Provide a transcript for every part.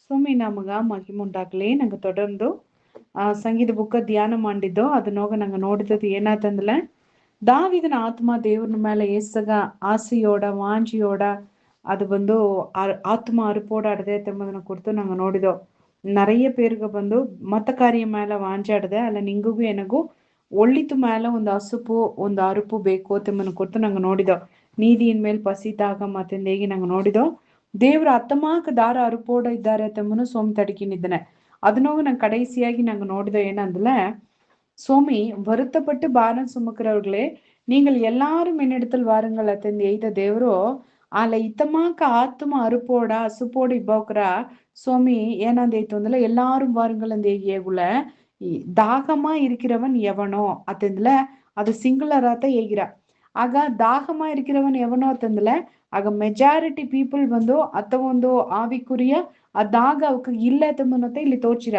ಸ್ವಾಮಿ ನಮಗ ಮಹಿಮುಂಟಾಗ್ಲಿ. ನಂಗೆ தொடர்ந்து ಸಂಗೀತ ಬುಕ್ಕ ಧ್ಯಾನ ಮಾಡಿದ್ದು ಅದನ್ನೋಗ ನಂಗೆ ನೋಡಿದ್ದು ಏನಾತಂದ್ರೆ தாவீதின் ஆத்மா தேவன் மேல ஏசக ஆசையோட வாஞ்சியோட அது ಬಂದು ಆತ್ಮ ಅರುಪೋಡಾಡದೆ ಎಂಬುದನ್ನು ಕುರಿತು ನಂಗೆ ನೋಡಿದೋ. நிறைய பேருக்கு ಬಂದು ಮತ ಕಾರ್ಯ ಮೇಲೆ ವಾಂಚಾಡದೆ ಅಲ್ಲ ನಿಂಗುಗೂ ಎನಗೂ ಒಳ್ಳಿತು ಮೇಲೆ ಒಂದು ಹಸುಪು ಒಂದು ಅರುಪು ಬೇಕು ಎಂಬುದನ್ನು ಕುರಿತು ನಂಗೆ ನೋಡಿದೋ. ನೀದಿயின் மேல் பசிதாக ಮತ್ತೆಂದೇಗಿ ನಂಗೆ ನೋಡಿದೋ. ದೇವ್ರ ಅತ್ತಮಾಕ ದಾರ ಅರುಪೋಡ ಇದ್ದಾರೆ ಎಂಬುದನ್ನು ಸೋಮಿ ತಡಿಕಿನಿದ್ದಾನೆ. ಅದನ್ನೋಗ ನಂಗೆ கடைசிಯಾಗಿ ನಂಗೆ ನೋಡಿದೋ ಏನಂದ್ರೆ, சோமி வருத்தப்பட்டு பாரம் சுமக்கிறவர்களே நீங்கள் எல்லாரும் என்னிடத்தில் வாருங்கள் அத்தந்து எய்த தேவரோ ಅಲ್ಲ ಇತ್ತಮಾಕ ಆತ್ಮ ಅರುಪೋಡ ಹಸುಪೋಡ ಇಬ್ಬಕ್ರ சோமி ஏனாந்தேத்து வந்துல எல்லாரும் வாருங்கள் அந்த ஏகுல தாகமா இருக்கிறவன் எவனோ அத்தந்துல அது சிங்குலராத்த ஏகிற ಆಗ ದಾಹಮ இருக்கிறவன் எவனோ ಅತ್ತಂದಲ ಆಗ ಮೆಜಾರಿಟಿ ಪೀಪಲ್ ಬಂದು ಅತ್ತ ಒಂದು ಆವಿಕುರಿಯ ಆ ದಾಗ ಅವಕ್ಕೆ ಇಲ್ಲ ತಮ್ಮನತ್ತ ಇಲ್ಲಿ ತೋರ್ಚಿರ.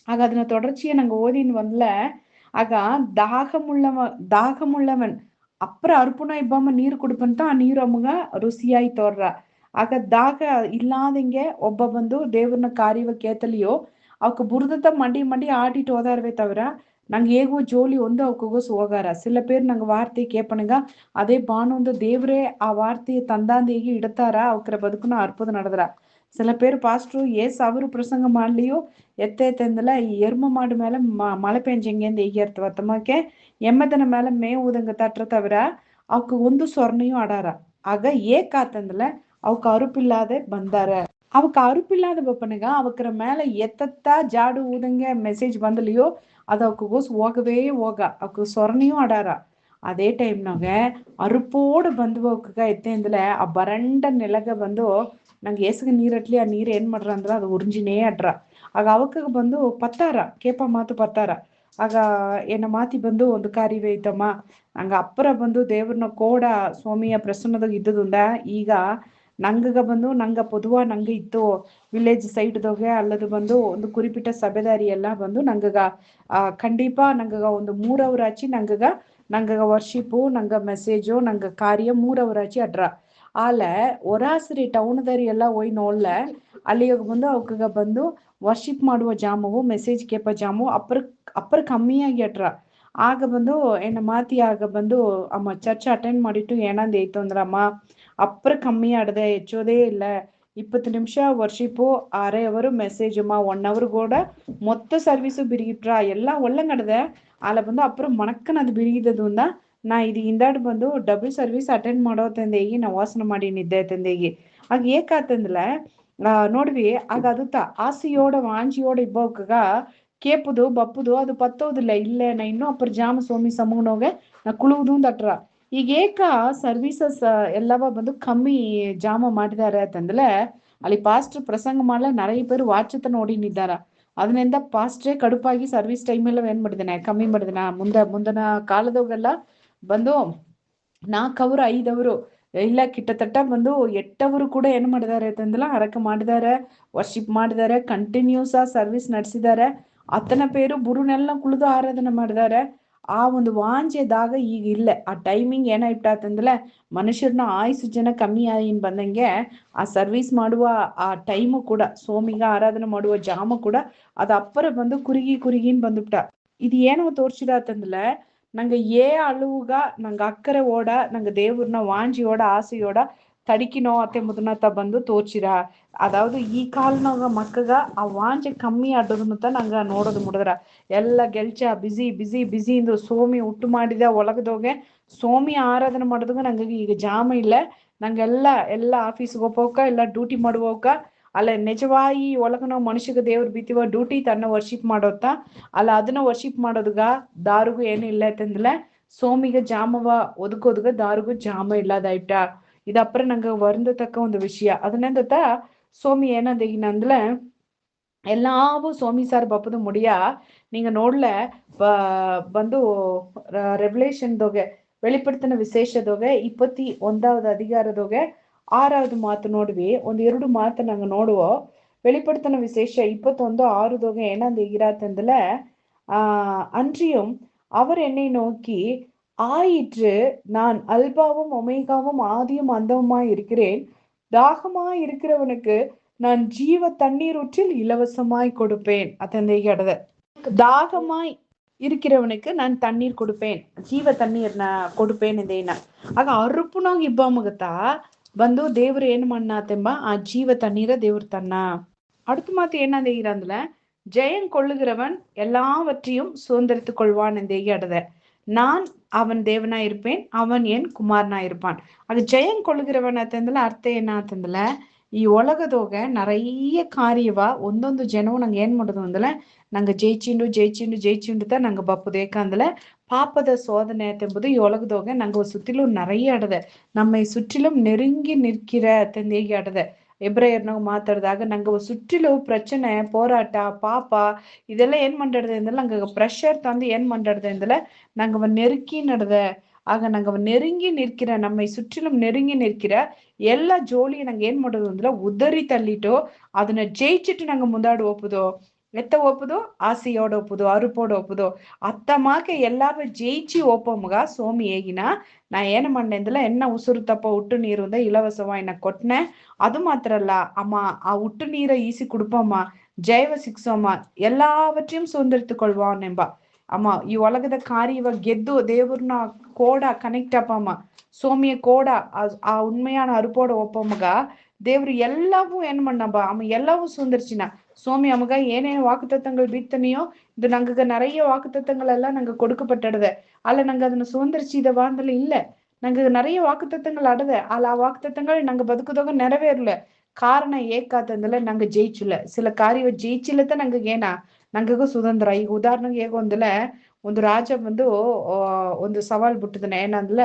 ஆக அதனை தொடர்ச்சியை நாங்க ஓதின்னு வரல. ஆக தாகமுள்ளவன் அப்புறம் அர்ப்பணா இப்பாம நீர் கொடுப்பன்ட்டு ಆ ನೀರು ಅಮ್ಮಗ ರುಸಿಯಾಗಿ ತೋರ್ರ. ಆಗ ದಾಗ ಇಲ್ಲಾದಂಗೆ ಒಬ್ಬ ಬಂದು ದೇವ್ರನ ಕಾರ್ಯವ ಕೇತಲಿಯೋ ಅವಕ್ಕೆ ಬುರ್ದತ மண்டி ஆட்டிட்டு ஓதாரவே தவிர நாங்க ஏகோ ஜோலி வந்து அவக்குகோஸ் ಹೋಗಾರ. சில பேர் நாங்க வார்த்தையை கேட்பனுங்க அதே பானு ದೇವ್ರೇ ಆ ವಾರ್ತೆಯ ತಂದಾಂದೇಗಿ ಇಡ್ತಾರ ಅವಕ್ರ ಬದುಕುನ ಅರ್ಪದ ನಡೆದ್ರ. சில பேர் பாஸ்டர் ஏசு அவரு பிரசங்கம் ಮಾಡ್ಲಿಯೋ ಎತ್ತೆಂದಲ ಈ ಎರ್ಮ ಮಾಡು ಮೇಲೆ ಮಳೆ ಪೆಂಜಂಗೆಂದು ಈಗಿರ್ತವ ತಮ್ಮಕ್ಕೆ ಎಮ್ಮದನ ಮೇಲೆ ಮೇವುದಂಗ ತಟ್ರ ತವಿರ ಅವಕ್ಕೆ ಒಂದು ಸ್ವರ್ணையும் ಆಡಾರ. ಆಗ ಏಕಾತಂದಲ ಅವಕ್ಕೆ ಅರುಪಿಲ್ಲಾದೆ ಬಂದಾರ. ಅವಕ್ಕೆ ಅರುಪಿಲ್ಲಾದ ಬಪ್ಪನಗ ಅವಕ್ರ ಮೇಲೆ ಎತ್ತತ್ತ ಜಾಡು ಊದಂಗೆ மெசேஜ் ಬಂದಲಿಯೋ அது அவக்குகோஸ் ಹೋಗவே ಹೋಗ ಅವಕ್ಕೆ ಸ್ವರ್ணையும் ಆಡಾರ. ಅದೇ ಟೈಮ್ನಾಗ ಅರುಪೋಡು ಬಂದುವಕ್ಕ ಎತ್ತೆಂದಲ ಆ ಬರಂಡ ನೆಲಗ ಬಂದು ನಂಗೆ ಏಸಗ ನೀರಟ್ಲಿ ಆ ನೀರು ಏನ್ ಮಾಡ್ರ ಅಂದ್ರ ಅದು ಉறிಂಜಿನೇ ಅಡ್ರ. ಆಗ ಅವಕ್ಕ ಬಂದು ಪತ್ತಾರ ಕೇಪ ಮಾತು ಪತ್ತಾರ. ಆಗ ಏನ ಮಾತಿ ಬಂದು ಒಂದು ಕಾರ್ಯವೇ ಐತಮ್ಮ ನಂಗ ಅಪ್ಪರ ಬಂದು ದೇವ್ರನ ಕೋಡ ಸ್ವಾಮಿಯ ಪ್ರಸನ್ನದಾಗ ಇದ್ದದುಂದ ಈಗ ನಂಗಗ ಬಂದು ನಂಗ பொதுவா ನಂಗ ಇತ್ತು ವಿಲೇಜ್ ಸೈಡ್ದೋಗೆ ಅಲ್ಲದು ಬಂದು ಒಂದು குறிப்பிட்ட ಸಭೆದಾರಿ ಎಲ್ಲ ಬಂದು ನಂಗಗ ಖಂಡಿಪಾ ನಂಗಗ ಒಂದು 3 ಅವರ್ ಆಚಿ ನಂಗಗ ವರ್ಷಿಪು ನಂಗ ಮೆಸೇಜು ನಂಗ ಕಾರ್ಯ 3 ಅವರ್ ಆಚಿ ಅಡ್ರ. ಆಲ ಒರಾಸರಿ ಟೌನ್ದಾರಿ ಎಲ್ಲ ಹೋಯ್ ನೋಡ್ಲ ಅಲ್ಲಿಗೆ ಬಂದು ಅವಕ್ಕ ಬಂದು ವರ್ಷಿಪ್ ಮಾಡುವ ಜಾಮವು ಮೆಸೇಜ್ ಕೇಪ ಜಾಮು ಅಪ್ಪರ್ ಕಮ್ಮಿಯಾಗಿ ಅಟ್ರ. ಆಗ ಬಂದು என்ன மாத்தி ಆಗ ಬಂದು ಅಮ್ಮ ಚರ್ಚ್ ಅಟೆಂಡ್ ಮಾಡಿಟ್ಟು ಏನಂದ ಐತು ಅಂದ್ರ ಅಮ್ಮ ಅಪ್ಪರ್ ಕಮ್ಮಿ ಆಡದೆ ಹೆಚ್ಚೋದೇ ಇಲ್ಲ 20 ನಿಮಿಷ ವರ್ಷಿಪು 6 ಅವರು ಮೆಸೇಜ್ ಅಮ್ಮ 1 அவர் கூட மொத்த சர்வீஸு பிரிகிட்ரா எல்லாம் ஒள்ளங்கடದೆ. ಆಲ ಬಂದು ಅಪ್ಪರ ಮಣಕ್ಕನ ಅದು ಬಿರಿಗಿದದು ಅಂದ ನಾ ಇದು ಇಂದಾಡ್ ಬಂದು ಡಬಲ್ ಸರ್ವಿಸ್ ಅಟೆಂಡ್ ಮಾಡೋ ತಂದೇಗಿ ನಾ ವಾಸನ ಮಾಡಿ ನಿದ್ದೆ ತಂದೇಗಿ. ಆಗ ಏಕಾತಂದಲ ನೋಡ್ವಿ ಆಗ ಅದುತ್ತ ಆಸೆಯೋಡ ವಾಂಚಿಯೋಡ ಇಬ್ಬವಕ್ಕ ಕೇಪುದು ಬಪ್ಪುದು ಅದು ಪತ್ತೋದಿಲ್ಲ ಇಲ್ಲೇ ನಾ ಇನ್ನೂ ಅಪ್ಪರ ಜಾಮ ಸೋಮಿ ಸಮೂನೋಗೆ ನಾ ಕುಳುವುದು ತಟ್ರ. ಈಗ ಏಕ ಸರ್ವೀಸಸ್ ಎಲ್ಲವ ಬಂದು ಕಮ್ಮಿ ಜಾಮ ಮಾಡಿದಾರೆ ಅಂತಂದ್ರೆ ಅಲ್ಲಿ ಪಾಸ್ಟರ್ ಪ್ರಸಂಗ ಮಾಡಲ நிறைய பேர் ವಾಚತ ನೋಡಿ ನಿದ್ದಾರ. ಅದರಿಂದ ಪಾಸ್ಟ್ರೇ ಕಡುಪಾಗಿ ಸರ್ವಿಸ್ ಟೈಮ್ ಎಲ್ಲ ಏನ್ ಮಾಡಿದಾನೆ ಕಮ್ಮಿ ಮಾಡಿದಾನ. ಮುಂದನ ಕಾಲದವಾಗೆಲ್ಲ ಬಂದು 4 ಅವರು 5 ಅವರು ಇಲ್ಲ ಕಿಟ್ಟತಟ್ಟ ಬಂದು 8 ಅವರು ಕೂಡ ಏನ್ ಮಾಡಿದ್ದಾರೆ ಅಂತಂದಲ್ಲ ಹರಕೆ ಮಾಡಿದ್ದಾರೆ, ವರ್ಷಿಪ್ ಮಾಡಿದ್ದಾರೆ, ಕಂಟಿನ್ಯೂಸ್ ಆ ಸರ್ವಿಸ್ ನಡೆಸಿದ್ದಾರೆ. ಅತ್ತನ ಪೇರು ಬುರುನೆಲ್ಲ ಕುಳಿದು ಆರಾಧನೆ ಮಾಡಿದ್ದಾರೆ. ಆ ಒಂದು ವಾಂಚೆದಾಗ ಈಗ ಇಲ್ಲ. ಆ ಟೈಮಿಂಗ್ ಏನಾಯ್ತಂದ್ರೆ ಮನುಷ್ಯರನ್ನ ಆಯುಸು ಜನ ಕಮ್ಮಿ ಆಯಿನ್ ಬಂದಂಗೆ ಆ ಸರ್ವಿಸ್ ಮಾಡುವ ಆ ಟೈಮು ಕೂಡ ಸೋಮಿಗ ಆರಾಧನೆ ಮಾಡುವ ಜಾಮ ಕೂಡ ಅದು ಅಪ್ಪರ ಬಂದು ಕುರುಗಿನ್ ಬಂದುಬಿಟ್ಟ. ಇದು ಏನೋ ತೋರ್ಸಿರತ್ತಂದ್ರೆ ನಂಗೆ ಅಳುವುಗ ನಂಗೆ ಅಕ್ಕರೆ ಓಡ ನಂಗೆ ದೇವ್ರನ್ನ வாஞ்சியோட ஆசையோட தடிக்கணோ அத்தை முதனத்த ಬಂದು ತೋರ್ಸಿರ. அதாவது ಈ ಕಾಲನಾಗ ಮಕ್ಕಗ ಆ ವಾಂಚೆ ಕಮ್ಮಿ ಆಡೋದನ್ನ ನಂಗೆ ನೋಡೋದು ಮುಡಿದ್ರ ಎಲ್ಲ ಗೆಲ್ಚ ಬಿಸಿ ಇಂದು ಸೋಮಿ ಉಟ್ಟು ಮಾಡಿದ ಒಳಗದೋಗೆ ಸೋಮಿ ಆರಾಧನೆ ಮಾಡೋದಾಗ ನಂಗೆ ಈಗ ಜಾಮ ಇಲ್ಲ. ನಂಗೆಲ್ಲ ಆಫೀಸ್ಗೆ ಹೋಗೋಕ ಎಲ್ಲ ಡ್ಯೂಟಿ ಮಾಡುವವಕ ಅಲ್ಲ ನಿಜವಾಗಿ ಒಳಗ ನಾವು ಮನುಷ್ಯಗ ದೇವ್ರು ಬಿತ್ತಿವ ಡ್ಯೂಟಿ ತನ್ನ ವರ್ಷಿಪ್ ಮಾಡೋತ್ತ ಅಲ್ಲ ಅದನ್ನ ವರ್ಷಿಪ್ ಮಾಡೋದಗ ದಾರುಗೂ ಏನು ಇಲ್ಲ ಅಂತಂದ್ರೆ ಸೋಮಿಗೆ ಜಾಮವ ಒದಗೋದಗ ದಾರುಗೂ ಜಾಮ ಇಲ್ಲದಾಯ್ಟ. இது அப்புறம் நாங்க வருந்தத்தக்க ಒಂದು ವಿಷಯ. ಅದನ್ನಂದತ್ತ சோமி ಏನಂದ್ರೆ எல்லாவும் சோமி சார் பப்பது முடியா நீங்க ನೋಡ್ಲ ಬಂದು ರೆವಲ್ಯೂಷನ್ದೋಗೆ வெளிப்படுத்தின ವಿಶೇಷದೋಗೆ 21வது அதிகாரದೋಗೆ 6வது ಮಾತು ನೋಡ್ವಿ. 1-2 ಮಾತು நாங்க ನೋಡುವೋ. வெளிப்படுத்தின விசேஷ 21:6 ಏನಂದ ಇರಾತಂದல அன்றியும் அவர் என்னை நோக்கி ஆயிற்று நான் அல்பாவும் ஒமேகாவும் ஆதியும் அந்தவுமாய் இருக்கிறேன். தாகமாய் இருக்கிறவனுக்கு நான் ஜீவ தண்ணீர் ஊற்றில் இலவசமாய் கொடுப்பேன் அத்தந்த இடத தாகமாய் இருக்கிறவனுக்கு நான் தண்ணீர் கொடுப்பேன், ಜೀವ ತಣ್ಣೀರ್ ಕೊಡುಪೇನ್ ಎಂದೇನ. ಆಗ ಅರುಪುನಾಗ ಇಬ್ಬಮಗತಾ ಬಂದು ದೇವ್ರು ಏನ್ ಮಾಡಾತೆಂಬ ಆ ಜೀವ ತಣ್ಣೀರ ದೇವ್ರು ತನ್ನ. அடுத்த மாத்து என்ன செய்கிறான்ல, ஜெயம் கொள்ளுகிறவன் எல்லாவற்றையும் சுதந்திரித்துக் கொள்வான் என்று அடுத. நான் அவன் தேவனா இருப்பேன், அவன் என் குமாரனா இருப்பான். அது ஜெயம் கொள்ளுகிறவன் ಅತ್ತಂದಲ ಅರ್ಥ ಏನಾತಂದಲ, ಈ ಒಳಗದೋಗ நிறைய ಕಾರ್ಯವ ಒಂದೊಂದು ಜನವು ನಂಗೆ ಏನ್ ಮಾಡೋದು ಅಂದಲ, ನಂಗೆ ஜெயிச்சுண்டு தான் நாங்க பப்புது. ஏக்காந்தல பாப்பத சோதனை என்பது உலகதோக நாங்க சுற்றிலும் நிறைய ஆடுத, நம்மை சுற்றிலும் நெருங்கி நிற்கிற தேகி ஆடுத. எப்ரேயர்னாಗ ಮಾತಾಡಿದಾಗ ನಂಗೆ ಸುற்றிலும் பிரச்சனை போராட்ட பாப்பா இதெல்லாம் ಏನ್ மாட்டாடுது இருந்தாலும் நாங்க ப்ரெஷர் தந்து ಏನ್ மாட்டாடுது இருந்தால நாங்க நெருக்கி நடுத. ஆக நாங்க நெருங்கி நிற்கிற, நம்மை சுற்றிலும் நெருங்கி நிற்கிற எல்லா ஜோலியை நாங்க ಏನ್ ಮಾಡೋದು ಅಂದ್ರೆ ಉದರಿ ತಳ್ಳಿಟ್ಟು ಅದನ್ನ ಜಯಿച്ചിട്ട് நாங்க ಮುಂದಾಡು ಒಪ್ಪುದೋ, ಎತ್ತ ಒಪ್ಪುದೋ, ಆಸೆಯೋಡ ಒಪ್ಪುದೋ, ಅರುಪೋಡ ಒಪ್ಪುದೋ, ಅತ್ತ ಮಾಕೆ ಎಲ್ಲಾರು ಜಯಿಚಿ ಒಪ್ಪಮಗ ಸೋಮಿ ಹೇಗಿನ ನಾ ಏನು ಮಾಡಂದಿಲ್ಲ, ಎನ್ನ ಉಸುರು ತಪ್ಪ ಉಟ್ಟು ನೀರು ಇಲವಸವ ಎನ್ನ ಕೊಟ್ಟನೆ. ಅದು ಮಾತ್ರ ಅಲ್ಲ ಅಮ್ಮ, ಆ ಉಟ್ಟು ನೀರ ಈಸಿ ಕುಡುಪಮ್ಮ, ಜೈವ ಸಿಕ್ಸೋಮ್ಮ, எல்லாவற்றையும் சுதந்திரித்துக் கொள்வான் ಎಂಬ. ಅಮ್ಮ ಈ ಒಳಗದ ಕಾರ್ಯವ ಗೆದ್ದು ದೇವ್ರನ್ನ ಕೋಡ ಕನೆಕ್ಟ್ ಅಪ್ಪಮ್ಮ, சோமிய கோடா ಆ உண்மையான அருப்போட ஒப்பமக தேವ್ರು ಎಲ್ಲವೂ ಏನ್ ಮಾಡನಬ್ಬ ಅಮ್ಮ ಎಲ್ಲವೂ சுதந்திரிச்சினா. சோமி அமக ஏனேன் வாக்குத்தத்தங்கள் பீத்தனையோ இது நங்க நிறைய வாக்குத்தத்தங்கள் எல்லாம் நாங்க கொடுக்கப்பட்டடுத. அல்ல நாங்க ಅದನ್ನ சுதந்திரிச்சு இத வாழ்ந்தல இல்ல, நாங்க நிறைய வாக்குத்தத்தங்கள் அடத. அல்ல ಆ வாக்குத்தத்தங்கள் நாங்க ಬದುಕುದಾಗ ನೆರವೇರல. ಕಾರಣ ಏಕಾತಂದಲ್ಲ ನಂಗೆ ಜಯಿಚಿಲ್ಲ, ಸಿಲ ಕಾರ್ಯ ಜಯಿಚಿಲ್ಲದ ನಂಗೆ ಏನ ನಂಗಗೂ ಸುತಂತ್ರ. ಈಗ ಉದಾಹರಣೆಗೆ ಹೇಗೋ ಒಂದಲ್ಲ, ಒಂದು ರಾಜ ಬಂದು ಒಂದು ಸವಾಲ್ ಬಿಟ್ಟಿದ್ದಾನೆ. ಏನಂದ್ಲ,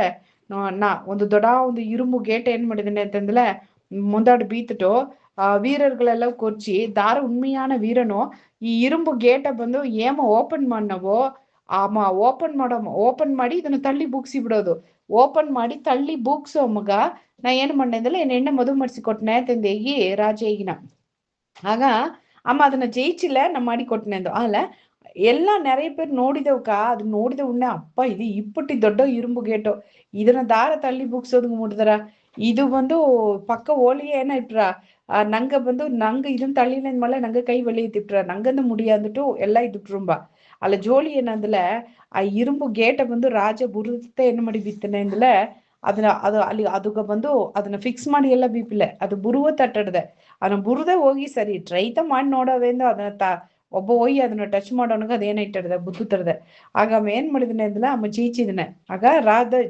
ನಾ ಒಂದು ದೊಡ್ಡ ಒಂದು இரும்பு ಗೇಟ್ ಏನ್ ಮಾಡಿದ್ದಾನೆ ಅಂತಂದ್ರೆ ಮುಂದಾಡು ಬೀத்துட்டோ வீரர்களெல்லாம் கொச்சி தார உண்மையான வீரனோ ಈ இரும்பு ಗೇಟ ಬಂದು ಏಮ ಓಪನ್ ಮಾಡನವೋ ಆಮ ಓಪನ್ ಮಾಡಿ ಇದನ್ನ ತಳ್ಳಿ ಬೂಕ್ಸಿ ಬಿಡೋದು. ಓಪನ್ ಮಾಡಿ ತಳ್ಳಿ ಬೂಕ್ಸೋ ಮಗ ನಾ ಏನ್ ಮಾಡನೆ ಅಂದ್ರೆ ಎಣ್ಣೆ ಮದುವೆ ಮಾಡಿಸಿ ಕೊಟ್ಟನೆ ತಂದೇಗಿ ರಾಜ ಈಗಿನ. ಆಗ ಅಮ್ಮ ಅದನ್ನ ಜಯಿಚಿಲ್ಲ ನಾ ಮಾಡಿ ಕೊಟ್ಟನೆ ಅಂದು. ಅಲ್ಲ ಎಲ್ಲ நிறைய பேர் ನೋಡಿದವಕ್ಕ ಅದು ನೋಡಿದ ಉಣ್ಣೆ ಅಪ್ಪ ಇದು ಇಪ್ಪಟ್ಟಿ ದೊಡ್ಡ இரும்பு ಗೇಟು, ಇದನ್ನ ದಾರ ತಳ್ಳಿ ಬುಕ್ಸೋದಕ್ಕೆ ಮುಟ್ಟಿದಾರ. ಇದು ಬಂದು ಪಕ್ಕ ಓಲಿಗೆ ಏನ ಇಟ್ರ ನಂಗ ಬಂದು ನಂಗ ಇದನ್ನ ತಳ್ಳಿನ ಮಳೆ ನಂಗ ಕೈ வெளியிட்டிಟ್ರ ನಂಗಂದು முடியாதுட்டு ಎಲ್ಲ ಇದ್ಬಿಟ್ರುಂಬ. ಅಲ್ಲ ಜೋಲಿ ಏನಂದಲ ಆ இரும்பு ಗೇಟ ಬಂದು ರಾಜ ಬುರುದತೆ ಏನು ಮಾಡಿ ಬಿತ್ತನೆ ಅಂದಲ ಅದನ್ನ ಅದು ಅಲ್ಲಿ ಅದಗ ಬಂದು ಅದನ್ನ ಫಿಕ್ಸ್ ಮಾಡಿ ಎಲ್ಲ ಬೀಪಿಲ್ಲ, ಅದು ಬುರುವ ತಟ್ಟಡ್ದೆ. ಅದನ್ನ ಬುರುದೆ ಹೋಗಿ ಸರಿ ಟ್ರೈತ ಮಾಡಿ ನೋಡೋವೆಂದು ಅದನ್ನ ಒಬ್ಬ ಹೋಗಿ ಅದನ್ನ ಟಚ್ ಮಾಡೋನಗ ಅದೇನಾಯ್ತದೆ ಬುದ್ದು ತರದೆ. ಆಗ ಅವ ಏನ್ ಮಾಡಿದನೆ ಅಂದಲ ಅಮ್ಮ ಜಯಿಚಿದನೆ. ಆಗ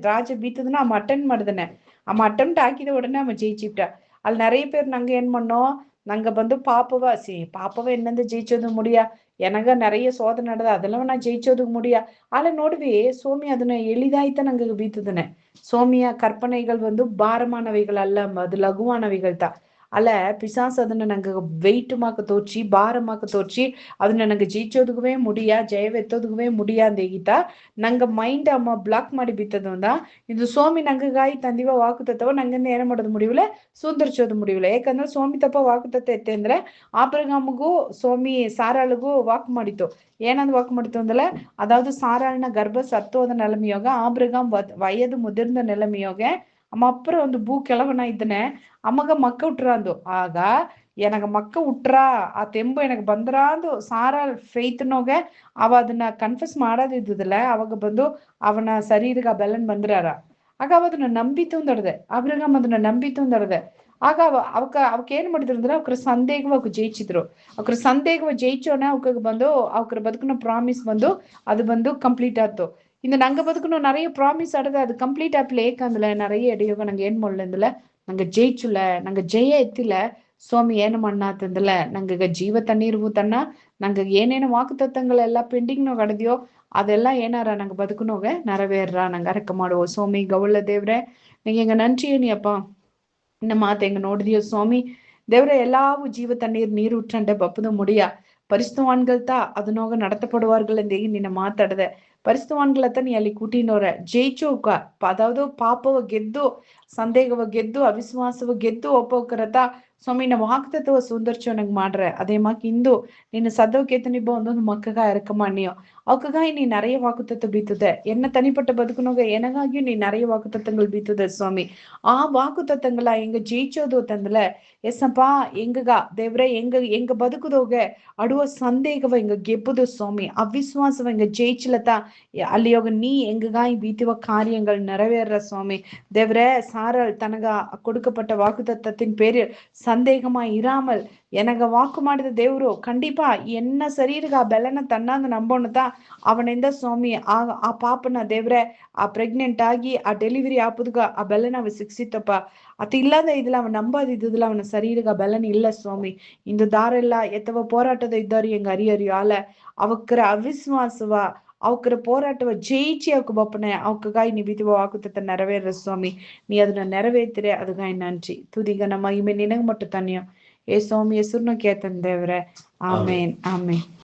ರಾಜ ಬೀತದನ ಅಮ್ಮ ಅಟೆಂಡ್ ಮಾಡಿದನೆ. ಅಮ್ಮ ಅಟೆಂಪ್ಟ್ ಹಾಕಿದ உடனே ಅಮ್ಮ ಜಯಿಚಿಟ್ಟ. ಅಲ್ಲಿ நிறைய பேர் நாங்க ಏನ್ பண்ணோம், நாங்க வந்து பாப்பவ என்னந்து ஜெயிச்சது முடியா, எனக நிறைய சோதனை நடದ ಅದೆಲ್ಲವ ನಾ ಜಯಿಸೋದಕ್ಕೆ முடியா. ಆಲೆ ನೋಡ್ವಿ ಸೋಮಿ ಅದನ್ನ ಎಳಿದಾಯ್ತ ನಂಗೆ ಬೀತದನೆ. சோமிய கற்பனைகள் வந்து பாரமானவைகள் அல்ல, அது லகுவானவைகள் தான். அல்ல பிசாசு ಅದನ್ನ ನಂಗೆ வெயிட்டுமாக்க தோச்சி பாரமாக்க தோச்சி ಅದನ್ನ ನಂಗೆ ಜಯಿಸೋದಕ್ಕೆ முடியா, ಜಯವೆತ್ತೋದಕ್ಕೆ முடியா ಅಂದೇಗಿತ ನಂಗೆ ಮೈಂಡ್ ಅಮ್ಮ ಬ್ಲಾಕ್ ಮಾಡಿ ಬಿತ್ತದ. ಇದು ಸೋಮಿ ನಂಗಾಗಿ ತಂದಿವ ವಾಕುತತ್ವ ನಂಗಿಂದ ಏನ ಮಾಡೋದು முடியல, ಸುಂದರಿಸೋದು முடியல. ಯಾಕಂದ್ರೆ ಸೋಮಿ ತಪ್ಪ ವಾಕುತತ್ವ ಎತ್ತೆ ಅಂದ್ರೆ ಆಬ್ರಗಾಮಗೂ ಸೋಮಿ ಸಾರಾಳಿಗೂ ವಾಕ್ ಮಾಡಿತ್ತು. ಏನಂದ್ ವಾಕ್ ಮಾಡಿತ್ತು ಅಂದ್ರೆ அதாவது சாராளின கர்ப்ப சத்தோத நிலைமையோக ஆபிரகாம் வயது முதிர்ந்த நிலைமையோக அம்மா அப்புறம் ಒಂದು ಭೂ ಕೆಳವನ ಇದ್ದನೆ ಅಮ್ಮಗ ಮಕ್ಕ ಹುಟ್ರಾಂದು. ಆಗ எனக்கு ಮಕ್ಕ ಹುಟ್ರಾ ಆ ತೆಂಬು எனக்கு ಬಂದ್ರಾಂದು ಸಾರಾ ಫೇತ್ನೋಗ ಅವ ಅದನ್ನ ಕನ್ಫ್ಯೂಸ್ ಮಾಡೋದಿದ್ದಿಲ್ಲ. ಅವಾಗ ಬಂದು ಅವನ ಶರೀರಗ ಬೆಲ್ಲನ್ ಬಂದ್ರಾರ. ಆಗ ಅವ ಅದನ್ನ ನಂಬಿತು ಅಂದಡ್ದೆ, ಅಬ್ರಗಾಮ್ ಅದನ್ನ ನಂಬಿತು ಅಂದಡ್ದೆ. ಆಗ ಅವಕ್ ಏನ್ ಮಾಡಿದ್ರು ಅಂದ್ರೆ ಅವ್ರ ಸಂದೇಹವ ಜಯಿಸಿದ್ರು. ಅವ್ರ ಸಂದೇಹವ ಜಯಿಸೋನೆ ಅವಕ್ಕೆ ಬಂದು ಅವ್ರ ಬದುಕನ ಪ್ರಾಮಿಸ್ ಬಂದು ಅದು ಬಂದು ಕಂಪ್ಲೀಟ್ ಆಯ್ತು. இந்த நாங்க பதுக்கணும் நிறைய ப்ராமிஸ் அடுத்து அது கம்ப்ளீட் ஆப்ல ஏக்காந்துல நிறைய இடையோக நாங்க ಏನ್ ಮಾಡಲಿಂದல ನಂಗೆ ಜಯಿಚುಲ ನಂಗೆ ಜಯ ಎತ್ತಿಲ್ಲ. ಸ್ವಾಮಿ ಏನು ಮಣ್ಣಾತಂದಲ್ಲ ನಂಗೆ ಜೀವ ತಣ್ಣೀರು ತನ್ನ ನಂಗೆ ಏನೇನು ವಾக்குத்தத்தங்கಳೆಲ್ಲ ಪೆಂಡಿಂಗ್ ನಾಗ ಅಡದಿಯೋ ಅದೆಲ್ಲ ಏನಾರ ನಂಗೆ ಬದುಕನೋಗ ನೆರವೇರ್ರ ನಂಗೆ ಅರಕ ಮಾಡುವ. ಸ್ವಾಮಿ ಗೌಳ್ಳ ದೇವ್ರೆ நீங்க எங்க நன்றி ஏனியப்பா, இந்த மாத்த எங்க நோடுதியோ சுவாமி தேவரை எல்லாவும் ஜீவ தண்ணீர் நீர் ஊற்றண்ட பப்புத முடியா. பரிசுத்தவான்கள் தான் அதனோக நடத்தப்படுவார்கள் ಎಂದೇಗಿ ನಿನ್ನ ಮಾತಾಡದೆ. ಪರಿಸುத்தவான்ಗಳತ್ತ ನೀ ಅಲ್ಲಿ ಕೂಟಿನೋರ ಜಯಿಚೋಕ, ಅದಾವುದು ಪಾಪವ ಗೆದ್ದು ಸಂದೇಹವ ಗೆದ್ದು ಅವಿಶ್ವಾಸವ ಗೆದ್ದು ಒಪ್ಪೋಕರತ ಸ್ವಾಮಿ ನಿನ್ನ ವಾಗ್ದತ್ವ ಸುಂದರ್ಚೋನಂಗ್ ಮಾಡ್ற அதே மாதிரி ಇಂದು ನಿನ್ನ சதவகேத்தனிப்ப ಒಂದೊಂದು மக்ககா இறக்கமானியோ அவக்குகாய் நீ நிறைய வாக்குத்தத்தை பீத்துத என்ன தனிப்பட்ட பதுக்குனோங்க எனக்காகியும் நீ நிறைய வாக்குத்தத்தங்கள் பீத்துத சுவாமி ಆ ವಾಕುತತ್ತಂಗಳ ಹೆಂಗ ಜೀಚೋದು ತಂದಲ ಎಸ್ಸಪ್ಪ ಹೆಂಗಗ ದೇವ್ರೆ ಹೆಂಗ ಬದುಕುದೋಗ ಅಡುವ ಸಂದೇಹವ ಹೆಂಗ ಗೆಬ್ಬುದು ಸ್ವಾಮಿ ಅವಿಶ್ವಾಸವ ಹೆಂಗ ஜெயிச்சுலத அல்லியோக நீ எங்குகாய் பீத்துவ காரியங்கள் நிறைவேற சுவாமி தேவரே சாரல் தனக கொடுக்கப்பட்ட வாக்குத்தத்தத்தின் பேரில் சந்தேகமா இராமல் எனக்கு வாக்கு ಮಾಡಿದ ದೇವರು ಖಂಡಿಪಾ ಎನ್ನ ಶರೀರಗ ಆ ಬೆಲೆನ ತನ್ನಂದು ನಂಬೋಣತ ಅವನಿಂದ ಸ್ವಾಮಿ ಆ ಪಾಪನ ದೇವ್ರೆ ಆ ಪ್ರೆಗ್ನೆಂಟ್ ಆಗಿ ಆ ಡೆಲಿವರಿ ಆಪುದ್ಗ ಆ ಬೆಲೆನ ಅವ ಸಿಕ್ಸಿತ್ತಪ್ಪ ಅತ ಇಲ್ಲದ ಇದಿಲ್ಲ ಅವನ್ ನಂಬಾದಿದ್ದಿಲ್ಲ ಅವನ ಶರೀರಗ ಬೆಲೆನ ಇಲ್ಲ ಸ್ವಾಮಿ ಇಂದು ದಾರೆಲ್ಲ ಎತ್ತವ போராட்டದ ಇದ್ದಾರೆ எங்க அறியறியோ ஆல அவக்கற அவிஸ்வாசவ அவக்கற போராட்டವ ஜெயிச்சு அவக்கு பப்பனே அவக்குகாய் நீ விதிவ வாக்குத்தத்தை நிறைவேற சுவாமி நீ ಅದನ್ನ ನೆರವೇರ್ತಿರೆ ಅದಕ್ಕಾಗಿ ನನ್ರಿ ತುದಿಗ ನಮ್ಮ ಮಹಿಮೆ ನಿನಗೆ மட்டும் தனியும் ஏசோம் இயேசுன்னு கேத்தன் தேவரே ஆமென் ஆமென்